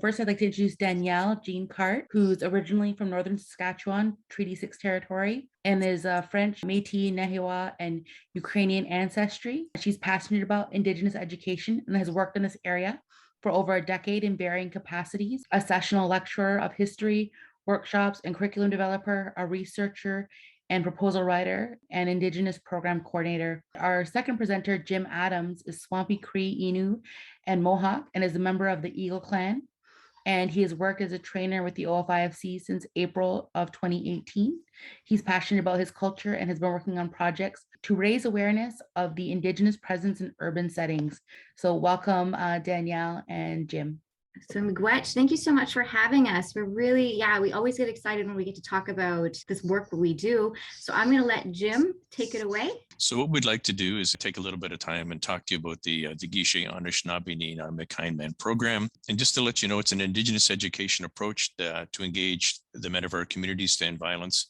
First, I'd like to introduce Danielle Jean Cart, who's originally from Northern Saskatchewan, Treaty 6 territory, and is French, Métis, Nehiyawak, and Ukrainian ancestry. She's passionate about Indigenous education and has worked in this area for over a decade in varying capacities: a sessional lecturer of history, workshops, and curriculum developer, a researcher and proposal writer, and Indigenous program coordinator. Our second presenter, Jim Adams, is Swampy Cree, Innu, and Mohawk, and is a member of the Eagle Clan. And he has worked as a trainer with the OFIFC since April of 2018. He's passionate about his culture and has been working on projects to raise awareness of the Indigenous presence in urban settings. So welcome, Danielle and Jim. So Miigwech, thank you so much for having us. We're really, we always get excited when we get to talk about this work that we do. So I'm going to let Jim take it away. So what we'd like to do is take a little bit of time and talk to you about the Kizhaay Anishinaabe Niin, our Kind Man program. And just to let you know, it's an Indigenous education approach to engage the men of our communities to end violence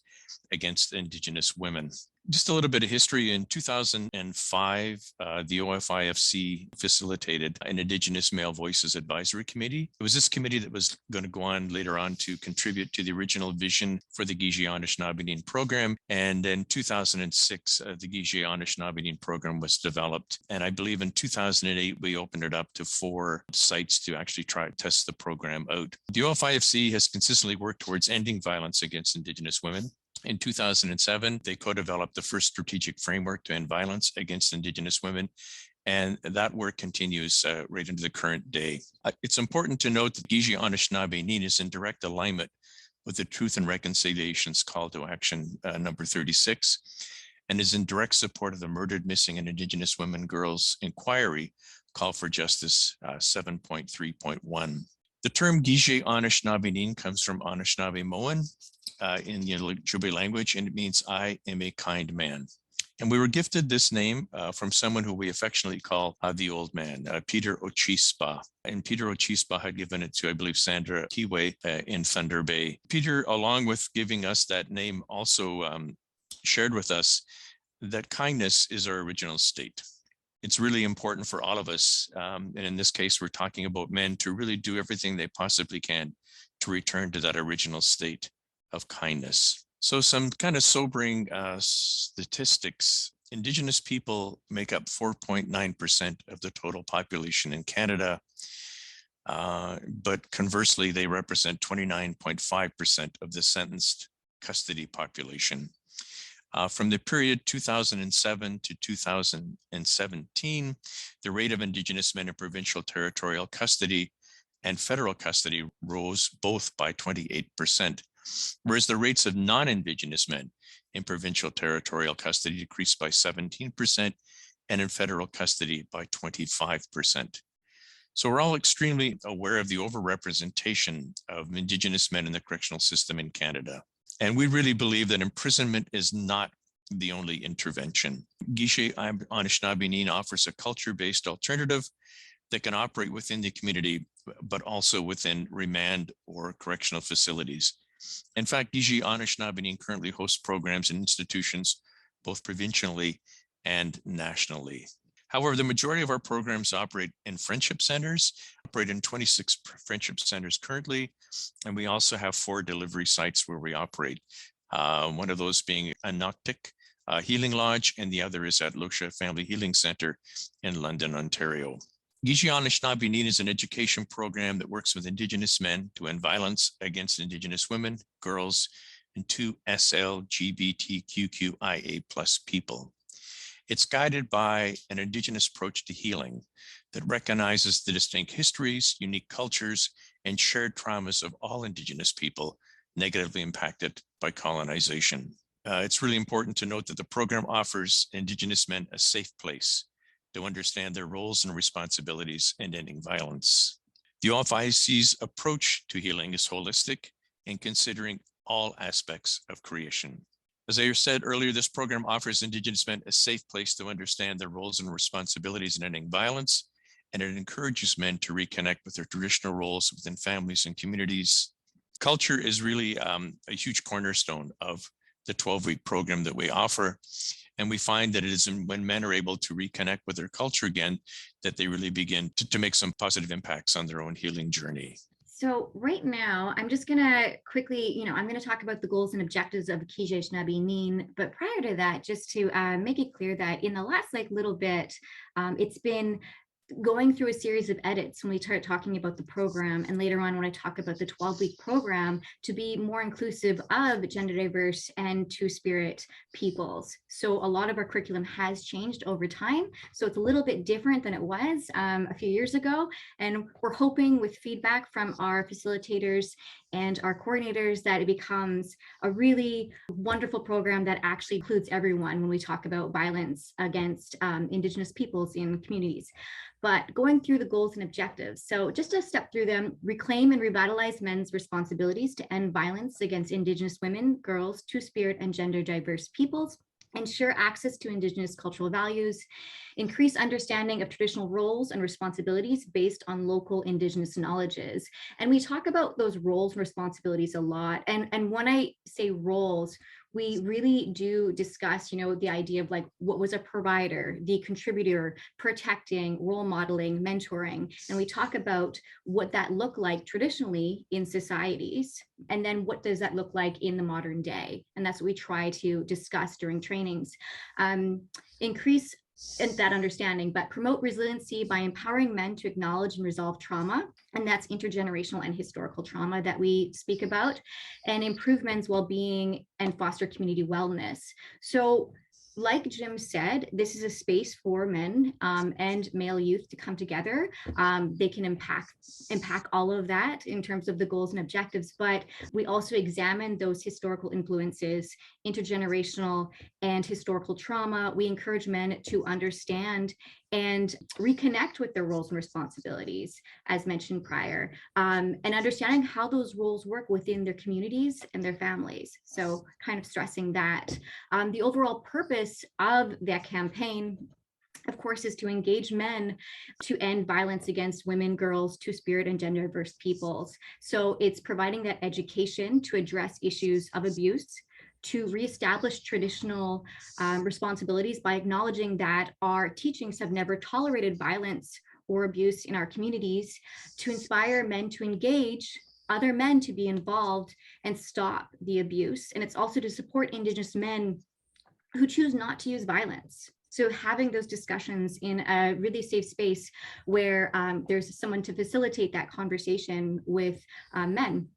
against Indigenous women. Just a little bit of history. In 2005, the OFIFC facilitated an Indigenous Male Voices Advisory Committee. It was this committee that was going to go on later on to contribute to the original vision for the Kizhaay Anishinaabe Niin program. And in 2006, the Kizhaay Anishinaabe Niin program was developed. And I believe in 2008, we opened it up to 4 sites to actually try to test the program out. The OFIFC has consistently worked towards ending violence against Indigenous women. In 2007, they co-developed the first strategic framework to end violence against Indigenous women, and that work continues right into the current day. It's important to note that Kizhaay Anishinaabe Niin is in direct alignment with the Truth and Reconciliation's Call to Action number 36, and is in direct support of the Murdered, Missing, and Indigenous Women Girls Inquiry Call for Justice 7.3.1. The term Kizhaay Anishinaabe Niin comes from Anishinaabe in the Ojibwe language, and it means I am a kind man. And we were gifted this name from someone who we affectionately call the old man, Peter Ochispa. And Peter Ochispa had given it to, I believe, Sandra Kiwe in Thunder Bay. Peter, along with giving us that name, also shared with us that kindness is our original state. It's really important for all of us, and in this case, we're talking about men, to really do everything they possibly can to return to that original state of kindness. So some kind of sobering statistics. Indigenous people make up 4.9% of the total population in Canada, but conversely, they represent 29.5% of the sentenced custody population. From the period 2007 to 2017, the rate of Indigenous men in provincial territorial custody and federal custody rose both by 28%, whereas the rates of non-Indigenous men in provincial territorial custody decreased by 17% and in federal custody by 25%. So we're all extremely aware of the overrepresentation of Indigenous men in the correctional system in Canada. And we really believe that imprisonment is not the only intervention. Kizhaay Anishinaabe Niin offers a culture-based alternative that can operate within the community, but also within remand or correctional facilities. In fact, Kizhaay Anishinaabe Niin currently hosts programs in institutions, both provincially and nationally. However, the majority of our programs operate in friendship centers, operate in 26 friendship centers currently, and we also have 4 delivery sites where we operate. One of those being Anoktik Healing Lodge, and the other is at Lucia Family Healing Center in London, Ontario. Kizhaay Anishinaabe Niin is an education program that works with Indigenous men to end violence against Indigenous women, girls, and 2 SLGBTQIA+ people. It's guided by an Indigenous approach to healing that recognizes the distinct histories, unique cultures, and shared traumas of all Indigenous people negatively impacted by colonization. It's really important to note that the program offers Indigenous men a safe place to understand their roles and responsibilities in ending violence. The OFIFC's approach to healing is holistic in considering all aspects of creation. As I said earlier, this program offers Indigenous men a safe place to understand their roles and responsibilities in ending violence, and it encourages men to reconnect with their traditional roles within families and communities. Culture is really a huge cornerstone of the 12-week program that we offer, and we find that it is when men are able to reconnect with their culture again that they really begin to make some positive impacts on their own healing journey. So right now, I'm just going to quickly, I'm going to talk about the goals and objectives of Kizhaay Anishinaabe Niin. But prior to that, just to make it clear that in the last little bit, it's been going through a series of edits when we start talking about the program, and later on when I talk about the 12-week program, to be more inclusive of gender diverse and two-spirit peoples. So a lot of our curriculum has changed over time. So it's a little bit different than it was a few years ago. And we're hoping with feedback from our facilitators and our coordinators that it becomes a really wonderful program that actually includes everyone when we talk about violence against Indigenous peoples in communities. But going through the goals and objectives. So just to step through them: reclaim and revitalize men's responsibilities to end violence against Indigenous women, girls, two-spirit and gender diverse peoples, ensure access to Indigenous cultural values, increase understanding of traditional roles and responsibilities based on local Indigenous knowledges. And we talk about those roles and responsibilities a lot. And when I say roles, we really do discuss, the idea of what was a provider, the contributor, protecting, role modeling, mentoring. And we talk about what that looked like traditionally in societies. And then what does that look like in the modern day? And that's what we try to discuss during trainings. Increase that understanding, but promote resiliency by empowering men to acknowledge and resolve trauma. And that's intergenerational and historical trauma that we speak about, and improve men's well-being and foster community wellness. So like Jim said, this is a space for men and male youth to come together. They can impact all of that in terms of the goals and objectives, but we also examine those historical influences, intergenerational and historical trauma. We encourage men to understand and reconnect with their roles and responsibilities, as mentioned prior, and understanding how those roles work within their communities and their families. So kind of stressing that. The overall purpose of that campaign, of course, is to engage men to end violence against women, girls, two-spirit and gender diverse peoples. So it's providing that education to address issues of abuse, to reestablish traditional responsibilities by acknowledging that our teachings have never tolerated violence or abuse in our communities, to inspire men to engage other men to be involved and stop the abuse. And it's also to support Indigenous men who choose not to use violence. So having those discussions in a really safe space where there's someone to facilitate that conversation with men.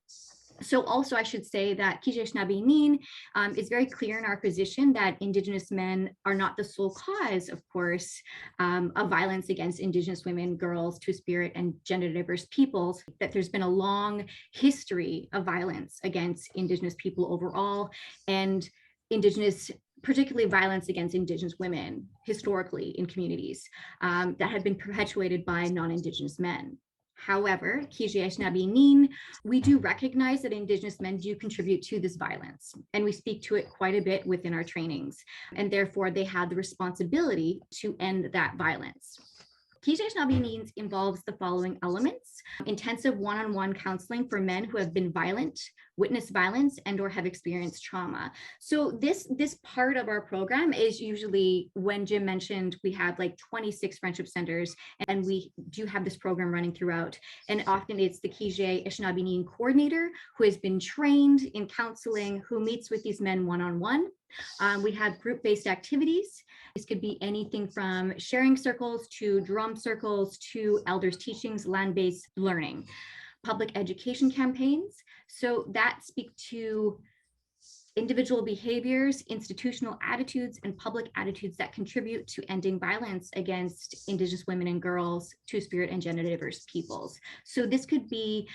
So also I should say that Kizhaay Anishinaabe Niin is very clear in our position that Indigenous men are not the sole cause, of course, of violence against Indigenous women, girls, two-spirit and gender diverse peoples, that there's been a long history of violence against Indigenous people overall, and particularly violence against Indigenous women historically in communities that have been perpetuated by non-Indigenous men. However, Kizhaay Anishinaabe Niin, we do recognize that Indigenous men do contribute to this violence, and we speak to it quite a bit within our trainings, and therefore they have the responsibility to end that violence. Kizhaay Anishinaabe Niin involves the following elements: intensive one-on-one counseling for men who have been violent, witnessed violence, and or have experienced trauma. So this part of our program is usually, when Jim mentioned, we have 26 friendship centers, and we do have this program running throughout. And often it's the Kizhaay Anishinaabe Niin coordinator who has been trained in counseling, who meets with these men one-on-one. We have group-based activities. This could be anything from sharing circles to drum circles to elders teachings, land-based learning, public education campaigns. So that speak to individual behaviors, institutional attitudes, and public attitudes that contribute to ending violence against Indigenous women and girls, two-spirit and gender diverse peoples. So this could be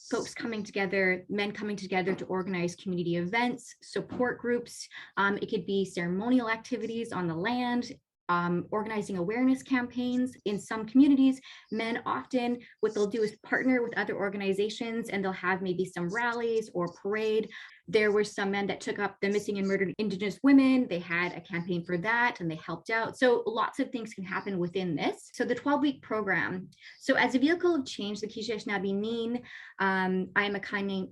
folks coming together, men coming together to organize community events, support groups. It could be ceremonial activities on the land, organizing awareness campaigns. In some communities, men often, what they'll do is partner with other organizations, and they'll have maybe some rallies or parade. There were some men that took up the missing and murdered Indigenous women. They had a campaign for that, and they helped out. So lots of things can happen within this. So the 12-week program. So as a vehicle of change, the Kizhaay Anishinaabe Niin, I am a kind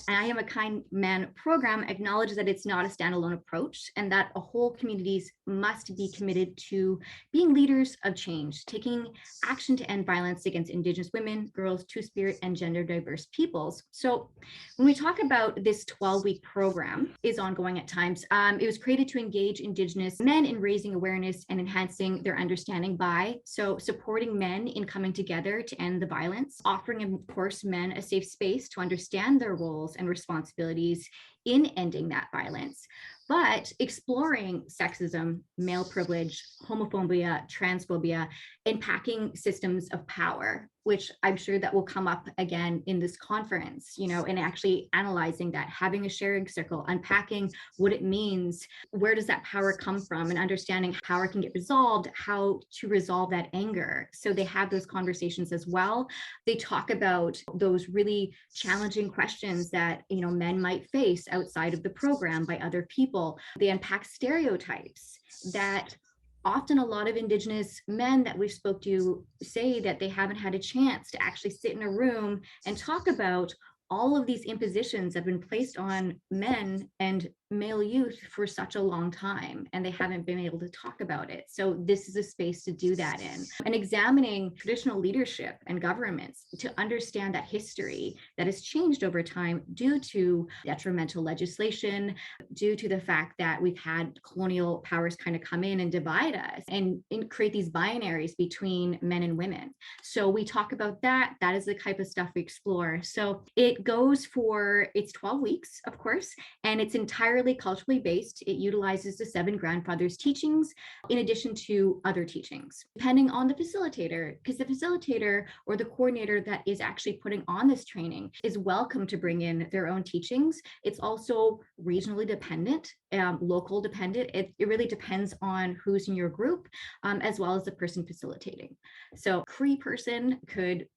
I Am a Kind Man program acknowledges that it's not a standalone approach and that whole communities must be committed to being leaders of change, taking action to end violence against Indigenous women, girls, Two-Spirit, and gender diverse peoples. So when we talk about this 12-week program is ongoing at times, it was created to engage Indigenous men in raising awareness and enhancing their understanding by supporting men in coming together to end the violence, offering, of course, men a safe space to understand their roles and responsibilities in ending that violence, but exploring sexism, male privilege, homophobia, transphobia, unpacking systems of power, which I'm sure that will come up again in this conference, and actually analyzing that, having a sharing circle, unpacking what it means, where does that power come from, and understanding how it can get resolved, how to resolve that anger. So they have those conversations as well. They talk about those really challenging questions that, men might face outside of the program by other people. They unpack stereotypes that often a lot of Indigenous men that we spoke to say that they haven't had a chance to actually sit in a room and talk about all of these impositions that have been placed on men and male youth for such a long time, and they haven't been able to talk about it. So this is a space to do that in, and examining traditional leadership and governments to understand that history that has changed over time due to detrimental legislation, due to the fact that we've had colonial powers kind of come in and divide us and create these binaries between men and women. So we talk about that. That is the type of stuff we explore. So it goes for, it's 12 weeks, of course, and it's entirely culturally based. It utilizes the 7 grandfathers teachings in addition to other teachings, depending on the facilitator, because the facilitator or the coordinator that is actually putting on this training is welcome to bring in their own teachings. It's also regionally dependent, local dependent. It really depends on who's in your group, as well as the person facilitating. So Cree person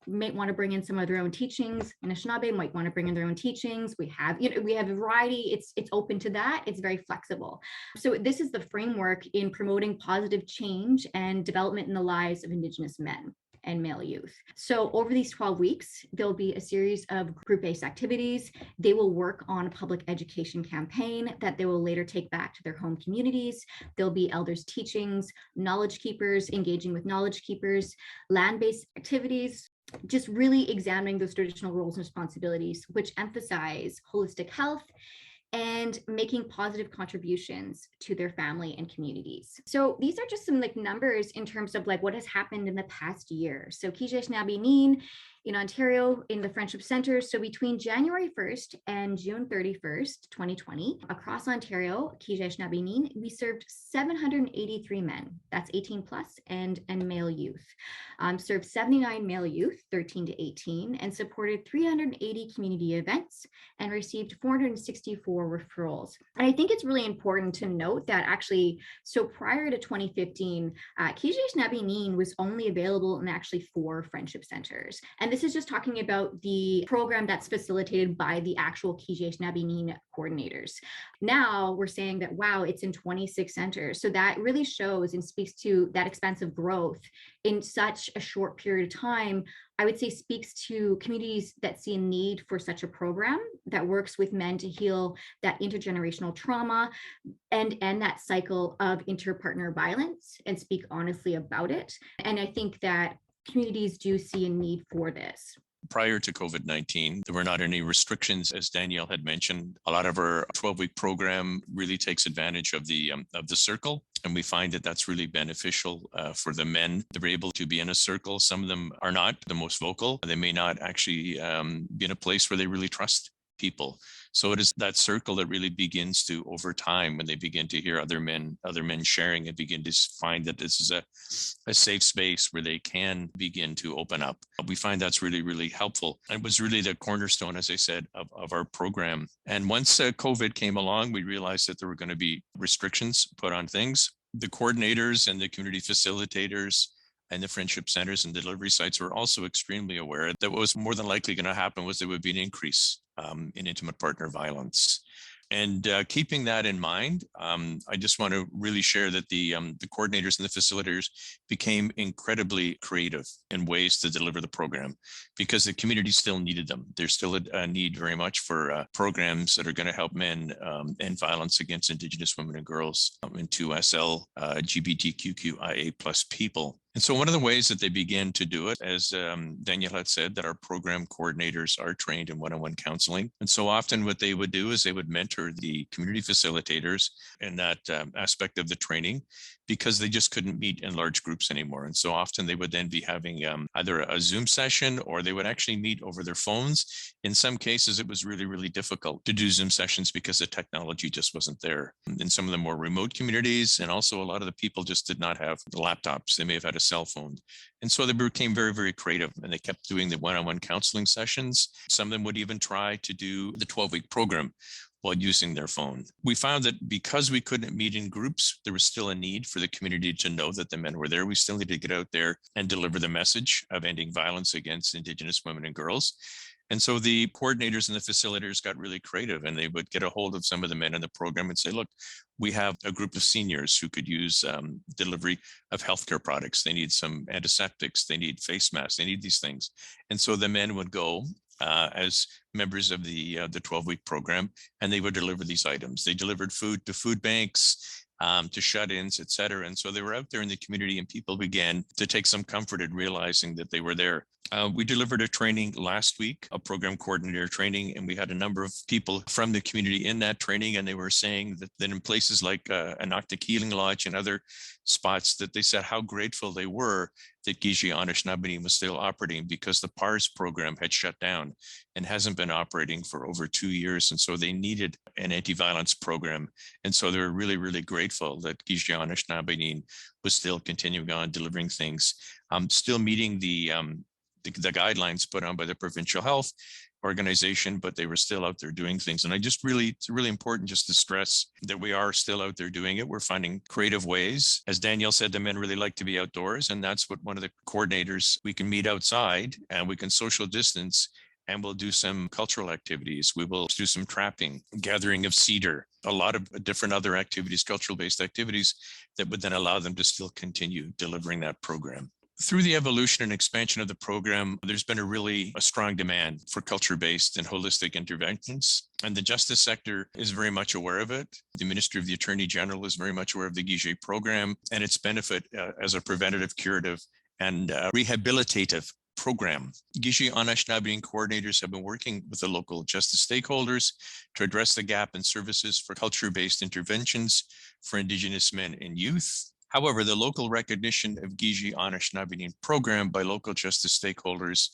might want to bring in some of their own teachings. Anishinaabe might want to bring in their own teachings. We have a variety. It's open to that. It's very flexible. So this is the framework in promoting positive change and development in the lives of Indigenous men and male youth. So over these 12 weeks, there'll be a series of group-based activities. They will work on a public education campaign that they will later take back to their home communities. There'll be elders teachings, knowledge keepers engaging with knowledge keepers, land-based activities, just really examining those traditional roles and responsibilities, which emphasize holistic health and making positive contributions to their family and communities. So these are just some numbers in terms of what has happened in the past year. So Kizhaay Anishinaabe Niin in Ontario in the Friendship Center. So between January 1st and June 31st, 2020, across Ontario, Kizhaay Anishinaabe Niin, we served 783 men, that's 18 plus, and male youth. Served 79 male youth, 13 to 18, and supported 380 community events and received 464 referrals. And I think it's really important to note that actually, so prior to 2015, Kizhaay Anishinaabe Niin was only available in actually 4 friendship centers. And this is just talking about the program that's facilitated by the actual Kizhaay Anishinaabe Niin coordinators. Now we're saying that, wow, it's in 26 centers. So that really shows and speaks to that expansive growth in such a short period of time. I would say speaks to communities that see a need for such a program that works with men to heal that intergenerational trauma and end that cycle of interpartner violence and speak honestly about it. And I think that communities do see a need for this. Prior to COVID-19, there were not any restrictions, as Danielle had mentioned. A lot of our 12-week program really takes advantage of the circle, and we find that that's really beneficial for the men. They're able to be in a circle. Some of them are not the most vocal. They may not actually be in a place where they really trust people. So it is that circle that really begins to, over time, when they begin to hear other men sharing and begin to find that this is a safe space where they can begin to open up. We find that's really, really helpful. And it was really the cornerstone, as I said, of our program. And once COVID came along, we realized that there were going to be restrictions put on things. The coordinators and the community facilitators and the friendship centers and delivery sites were also extremely aware that what was more than likely going to happen was there would be an increase in intimate partner violence. And keeping that in mind, I just want to really share that the coordinators and the facilitators became incredibly creative in ways to deliver the program because the community still needed them. There's still a need very much for programs that are going to help men end violence against Indigenous women and girls and 2SL LGBTQIA plus people. And so one of the ways that they began to do it, as Daniel had said, that our program coordinators are trained in one-on-one counseling. And so often what they would do is they would mentor the community facilitators in that aspect of the training because they just couldn't meet in large groups anymore. And so often they would then be having either a Zoom session or they would actually meet over their phones. In some cases, it was really, really difficult to do Zoom sessions because the technology just wasn't there. In some of the more remote communities, and also a lot of the people just did not have the laptops. They may have had a cell phone. And so they became very, very creative and they kept doing the one-on-one counseling sessions. Some of them would even try to do the 12-week program while using their phone. We found that because we couldn't meet in groups, there was still a need for the community to know that the men were there. We still need to get out there and deliver the message of ending violence against Indigenous women and girls. And so the coordinators and the facilitators got really creative and they would get a hold of some of the men in the program and say, look, we have a group of seniors who could use delivery of healthcare products. They need some antiseptics, they need face masks, they need these things. And so the men would go as members of the 12-week program, and they would deliver these items. They delivered food to food banks, to shut-ins, et cetera. And so they were out there in the community and people began to take some comfort in realizing that they were there. We delivered a training last week, a program coordinator training, and we had a number of people from the community in that training, and they were saying that in places like an Arctic Healing Lodge and other spots, that they said how grateful they were that Kizhaay Anishinaabe Niin was still operating because the PARS program had shut down and hasn't been operating for over 2 years. And so they needed an anti-violence program. And so they were really, really grateful that Kizhaay Anishinaabe Niin was still continuing on delivering things, still meeting the guidelines put on by the provincial health organization, but they were still out there doing things. And it's really important just to stress that we are still out there doing it. We're finding creative ways. As Danielle said, the men really like to be outdoors. And that's what one of the coordinators, we can meet outside and we can social distance and we'll do some cultural activities. We will do some trapping, gathering of cedar, a lot of different other activities, cultural-based activities that would then allow them to still continue delivering that program. Through the evolution and expansion of the program, there's been a strong demand for culture-based and holistic interventions. And the justice sector is very much aware of it. The Ministry of the Attorney General is very much aware of the Kizhaay program and its benefit as a preventative, curative, and rehabilitative program. Kizhaay Anishinaabe Niin coordinators have been working with the local justice stakeholders to address the gap in services for culture-based interventions for Indigenous men and youth. However, the local recognition of Kizhaay Anishinaabe Niin program by local justice stakeholders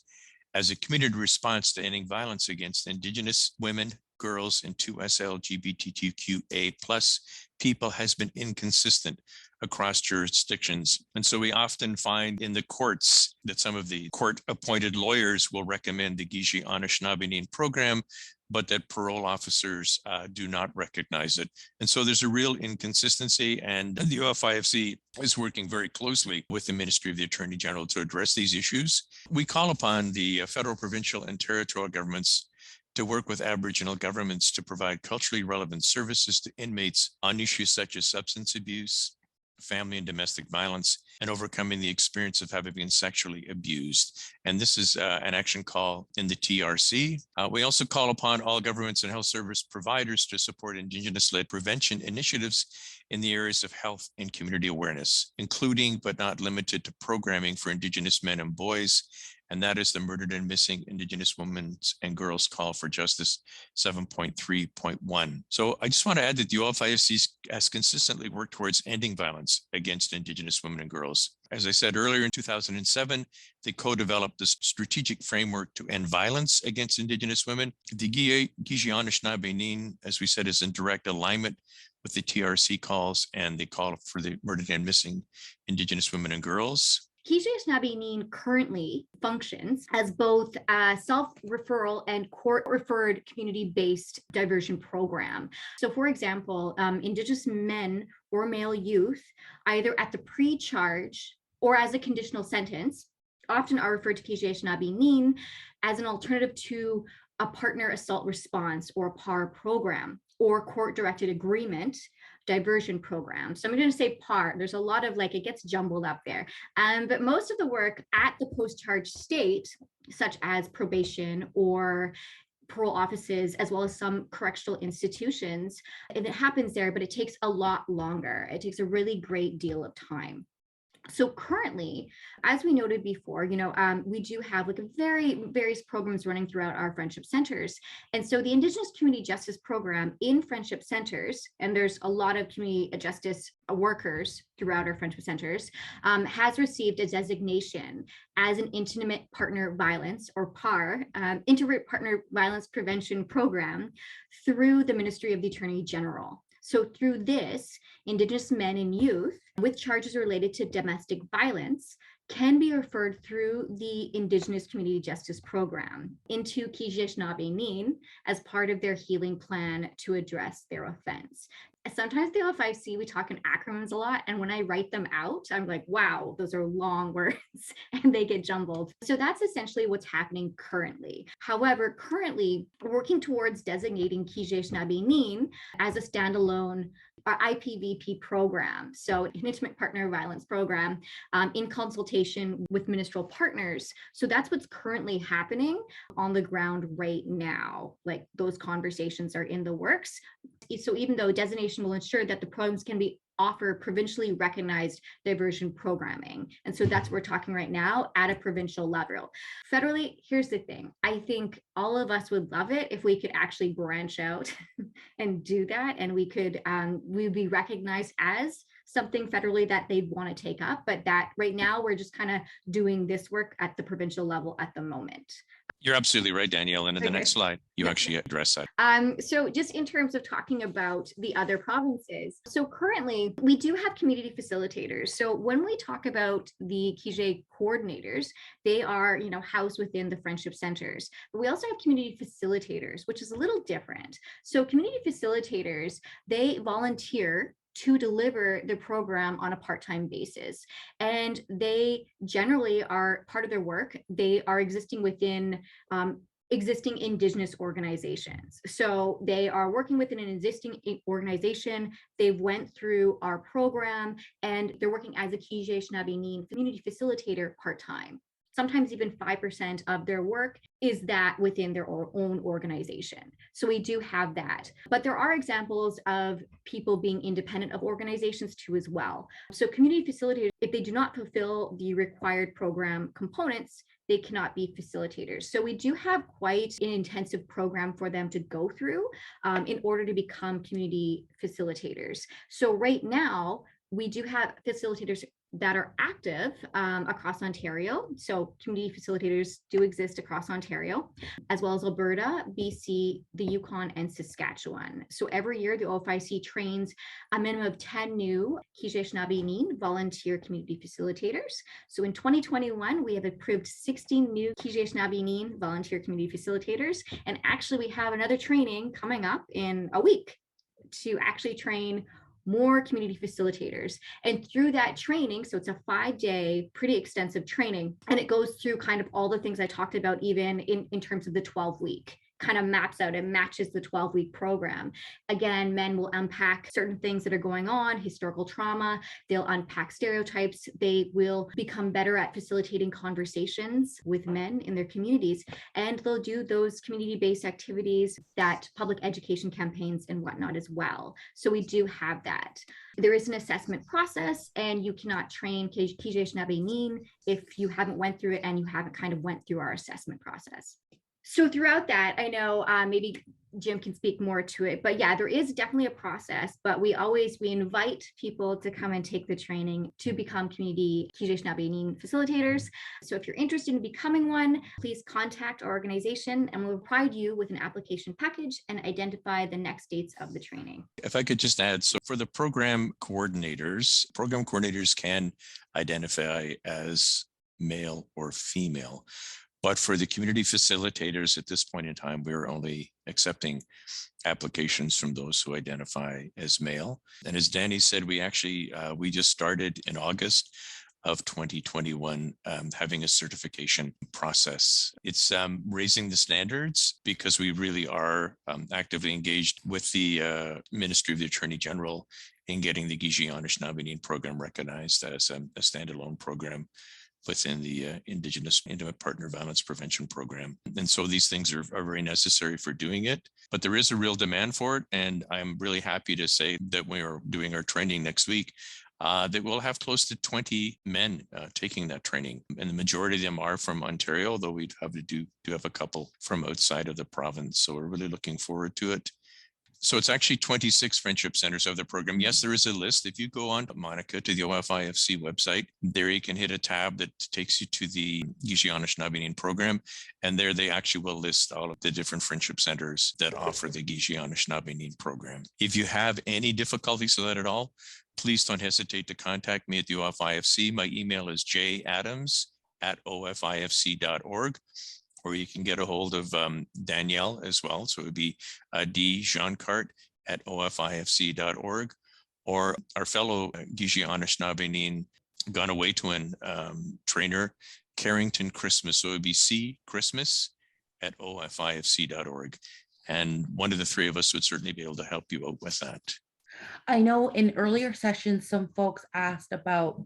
as a community response to ending violence against Indigenous women, girls, and 2SL LGBTQIA plus people has been inconsistent across jurisdictions. And so we often find in the courts that some of the court-appointed lawyers will recommend the Kizhaay Anishinaabe Niin program, but that parole officers do not recognize it. And so there's a real inconsistency, and the OFIFC is working very closely with the Ministry of the Attorney General to address these issues. We call upon the federal, provincial, and territorial governments to work with Aboriginal governments to provide culturally relevant services to inmates on issues such as substance abuse, family and domestic violence, and overcoming the experience of having been sexually abused. And this is an action call in the TRC. We also call upon all governments and health service providers to support Indigenous-led prevention initiatives in the areas of health and community awareness, including but not limited to programming for Indigenous men and boys. And that is the Murdered and Missing Indigenous Women and Girls Call for Justice 7.3.1. So I just want to add that the OFIFC has consistently worked towards ending violence against Indigenous women and girls. As I said earlier, in 2007, they co-developed this strategic framework to end violence against Indigenous women. The Kizhaay Anishinaabe Niin, as we said, is in direct alignment with the TRC calls and the call for the murdered and missing Indigenous women and girls. Kizhaay Anishinaabe Niin currently functions as both a self-referral and court-referred community-based diversion program. So for example, Indigenous men or male youth, either at the pre-charge or as a conditional sentence, often are referred to Kizhaay Anishinaabe Niin as an alternative to a partner assault response or PAR program. or court-directed agreement diversion program. So I'm going to say PAR. There's a lot of it gets jumbled up there. But most of the work at the post-charge state, such as probation or parole offices, as well as some correctional institutions, and it happens there, but it takes a lot longer. It takes a really great deal of time. So currently, as we noted before, we do have various programs running throughout our friendship centers. And so the Indigenous Community Justice Program in friendship centers, and there's a lot of community justice workers throughout our friendship centers, has received a designation as an intimate partner violence, or PAR, intimate partner violence prevention program, through the Ministry of the Attorney General. So through this, Indigenous men and youth with charges related to domestic violence can be referred through the Indigenous Community Justice Program into Kizhaay Anishinaabe Niin as part of their healing plan to address their offense. Sometimes the OFIFC, we talk in acronyms a lot, and when I write them out, I'm like, wow, those are long words, and they get jumbled. So that's essentially what's happening currently. However, currently, we're working towards designating Kizhaay Anishinaabe Niin as a standalone IPVP program, so an intimate partner violence program, in consultation with ministerial partners. So that's what's currently happening on the ground right now. Those conversations are in the works. So even though designation will ensure that the programs can be offer provincially recognized diversion programming. And so that's what we're talking right now at a provincial level. Federally, here's the thing. I think all of us would love it if we could actually branch out and do that. And we could, we'd be recognized as something federally that they'd want to take up. But that right now, we're just kind of doing this work at the provincial level at the moment. You're absolutely right, Danielle. And in the next slide, you actually address that. So just in terms of talking about the other provinces, so currently we do have community facilitators. So when we talk about the Kizhaay coordinators, they are, housed within the friendship centers. But we also have community facilitators, which is a little different. So community facilitators, they volunteer to deliver the program on a part-time basis. And they generally are part of their work. They are existing within existing Indigenous organizations. So they are working within an existing organization. They've went through our program and they're working as a Kizhaay Anishinaabe Niin community facilitator part-time. Sometimes even 5% of their work is that within their own organization. So we do have that. But there are examples of people being independent of organizations too as well. So community facilitators, if they do not fulfill the required program components, they cannot be facilitators. So we do have quite an intensive program for them to go through in order to become community facilitators. So right now, we do have facilitators that are active across Ontario. So community facilitators do exist across Ontario, as well as Alberta, BC, the Yukon, and Saskatchewan. So every year, the OFIC trains a minimum of 10 new Kizhaay Anishinaabe Niin volunteer community facilitators. So in 2021, we have approved 60 new Kizhaay Anishinaabe Niin volunteer community facilitators. And actually, we have another training coming up in a week to actually train more community facilitators. And through that training, so it's a 5-day, pretty extensive training, and it goes through kind of all the things I talked about, even in terms of the 12-week. Kind of maps out and matches the 12-week program. Again, men will unpack certain things that are going on, historical trauma. They'll unpack stereotypes. They will become better at facilitating conversations with men in their communities. And they'll do those community-based activities, that public education campaigns and whatnot as well. So we do have that. There is an assessment process, and you cannot train Kizhaay Anishinaabe Niin if you haven't went through it and you haven't kind of went through our assessment process. So throughout that, I know maybe Jim can speak more to it, but yeah, there is definitely a process, but we invite people to come and take the training to become community Kizhaay Anishinaabe Niin facilitators. So if you're interested in becoming one, please contact our organization and we'll provide you with an application package and identify the next dates of the training. If I could just add, so for the program coordinators can identify as male or female. But for the community facilitators at this point in time, we're only accepting applications from those who identify as male. And as Danny said, we just started in August of 2021, having a certification process. It's raising the standards because we really are actively engaged with the Ministry of the Attorney General in getting the Kizhaay Anishinaabe Niin program recognized as a standalone program within the Indigenous Intimate Partner Violence Prevention Program. And so these things are very necessary for doing it, but there is a real demand for it. And I'm really happy to say that we are doing our training next week, that we'll have close to 20 men taking that training. And the majority of them are from Ontario, although we do have a couple from outside of the province. So we're really looking forward to it. So it's actually 26 friendship centers of the program. Yes, there is a list. If you go on, Monica, to the OFIFC website, there you can hit a tab that takes you to the Kizhaay Anishinaabe Niin program. And there they actually will list all of the different friendship centers that offer the Kizhaay Anishinaabe Niin program. If you have any difficulties with that at all, please don't hesitate to contact me at the OFIFC. My email is jadams@ofifc.org. Or you can get a hold of Danielle as well. So it would be djeancart@ofifc.org, or our fellow Kizhaay Anishinaabe Niin Ganawaytuan trainer, Carrington Christmas. So it would be cchristmas@ofifc.org. And one of the three of us would certainly be able to help you out with that. I know in earlier sessions, some folks asked about,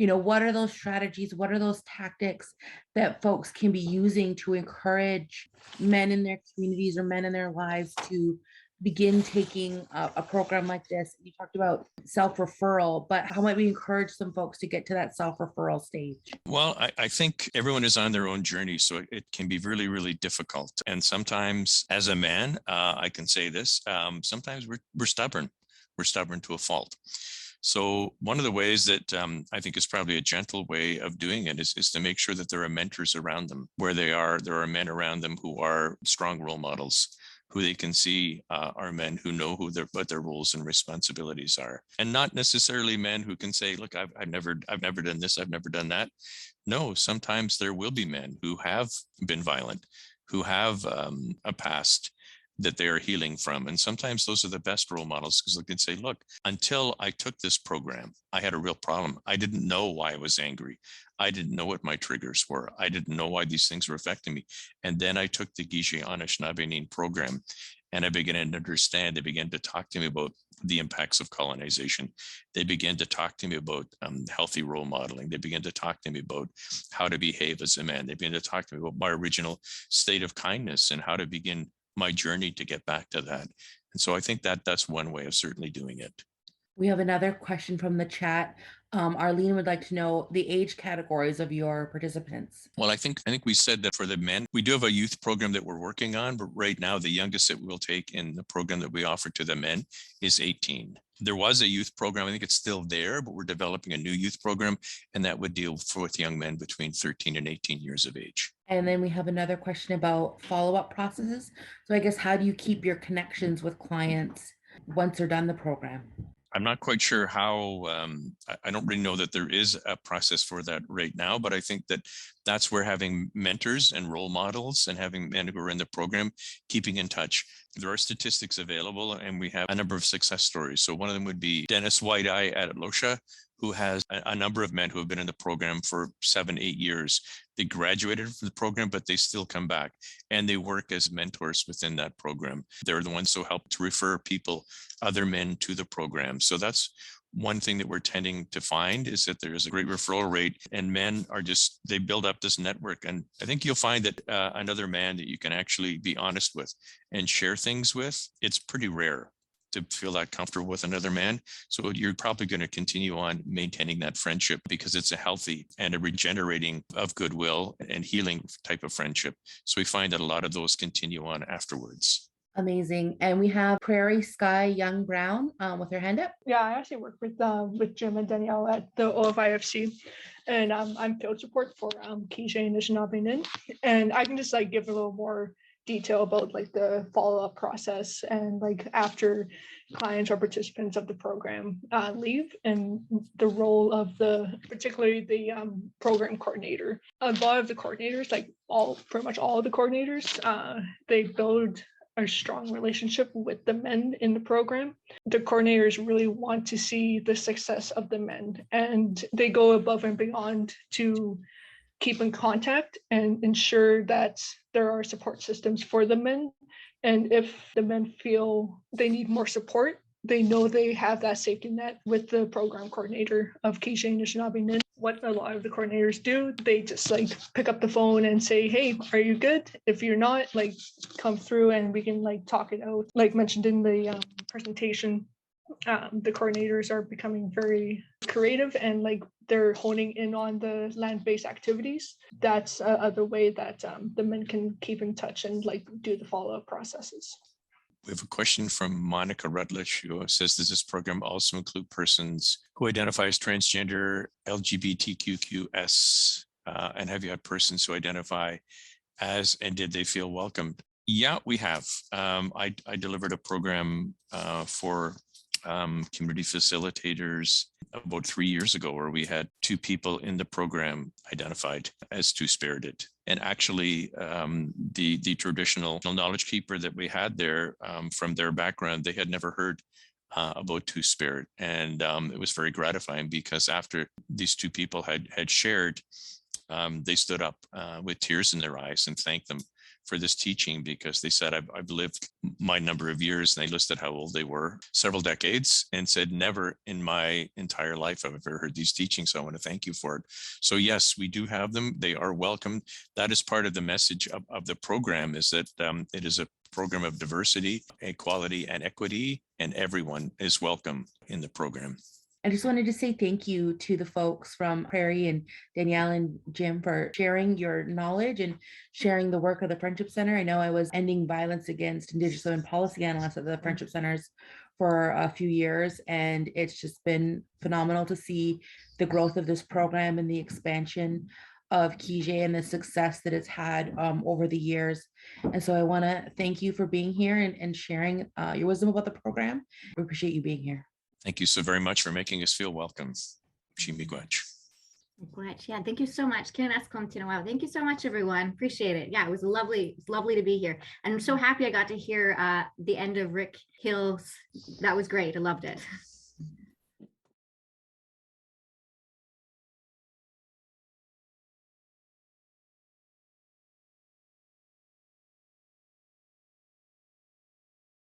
what are those strategies? What are those tactics that folks can be using to encourage men in their communities or men in their lives to begin taking a program like this? You talked about self-referral, but how might we encourage some folks to get to that self-referral stage? Well, I think everyone is on their own journey, so it can be really, really difficult. And sometimes as a man, I can say this, sometimes we're stubborn. We're stubborn to a fault. So one of the ways that I think is probably a gentle way of doing it is to make sure that there are mentors around them where there are men around them who are strong role models, who they can see are men who know what their roles and responsibilities are, and not necessarily men who can say, look, I've never done this, I've never done that. No, sometimes there will be men who have been violent, who have a past that they are healing from. And sometimes those are the best role models because they can say, look, until I took this program, I had a real problem. I didn't know why I was angry. I didn't know what my triggers were. I didn't know why these things were affecting me. And then I took the Kizhaay Anishinaabe Niin program and I began to understand. They began to talk to me about the impacts of colonization. They began to talk to me about healthy role modeling. They began to talk to me about how to behave as a man. They began to talk to me about my original state of kindness and how to begin my journey to get back to that. And so I think that's one way of certainly doing it. We have another question from the chat. Arlene would like to know the age categories of your participants. Well, I think we said that for the men, we do have a youth program that we're working on, but right now the youngest that we'll take in the program that we offer to the men is 18. There was a youth program, I think it's still there, but we're developing a new youth program, and that would deal with young men between 13 and 18 years of age. And then we have another question about follow-up processes. So I guess, how do you keep your connections with clients once they're done the program? I'm not quite sure how, I don't really know that there is a process for that right now, but I think that's where having mentors and role models and having men who are in the program, keeping in touch. There are statistics available and we have a number of success stories. So one of them would be Dennis White-Eye at Losha, who has a number of men who have been in the program for 7-8 years. They graduated from the program, but they still come back and they work as mentors within that program. They're the ones who help to refer people, other men, to the program. So that's one thing that we're tending to find, is that there is a great referral rate and men are they build up this network. And I think you'll find that another man that you can actually be honest with and share things with, it's pretty rare to feel that comfortable with another man. So you're probably going to continue on maintaining that friendship because it's a healthy and a regenerating of goodwill and healing type of friendship. So we find that a lot of those continue on afterwards. Amazing. And we have Prairie Sky Young Brown with her hand up. Yeah, I actually work with Jim and Danielle at the OFIFC, and I'm field support for Kizhaay Anishinaabe Niin. And I can just give a little more detail about the follow-up process and after clients or participants of the program leave, and the role of particularly the program coordinator. A lot of the coordinators, pretty much all of the coordinators, they build a strong relationship with the men in the program. The coordinators really want to see the success of the men, and they go above and beyond to keep in contact and ensure that there are support systems for the men. And if the men feel they need more support, they know they have that safety net with the program coordinator of Kizhaay Anishinaabe Niin. What a lot of the coordinators do, they just like pick up the phone and say, hey, are you good? If you're not, like come through and we can like talk it out. Like mentioned in the presentation, the coordinators are becoming very creative and like they're honing in on the land-based activities. That's the way that the men can keep in touch and like do the follow-up processes. We have a question from Monica Rutledge, who says, does this program also include persons who identify as transgender, LGBTQS, and have you had persons who identify as, and did they feel welcomed? Yeah, we have. I delivered a program for community facilitators about 3 years ago, where we had 2 people in the program identified as two-spirited. And actually, the traditional knowledge keeper that we had there, from their background, they had never heard about two-spirit. And it was very gratifying, because after these 2 people had shared, they stood up with tears in their eyes and thanked them for this teaching, because they said, I've lived my number of years, and they listed how old they were, several decades, and said, never in my entire life have I ever heard these teachings. So I want to thank you for it. So yes, we do have them. They are welcomed. That is part of the message of the program, is that it is a program of diversity, equality, and equity, and everyone is welcome in the program. I just wanted to say thank you to the folks from Prairie and Danielle and Jim for sharing your knowledge and sharing the work of the Friendship Center. I know I was ending violence against Indigenous women policy analyst at the Friendship Centers for a few years, and it's just been phenomenal to see the growth of this program and the expansion of Kizhaay and the success that it's had over the years. And so I want to thank you for being here and sharing your wisdom about the program. We appreciate you being here. Thank you so very much for making us feel welcome. Miigwech. Yeah, thank you so much. Wow, thank you so much, everyone. Appreciate it. Yeah, it was lovely to be here. And I'm so happy I got to hear the end of Rick Hill's. That was great. I loved it.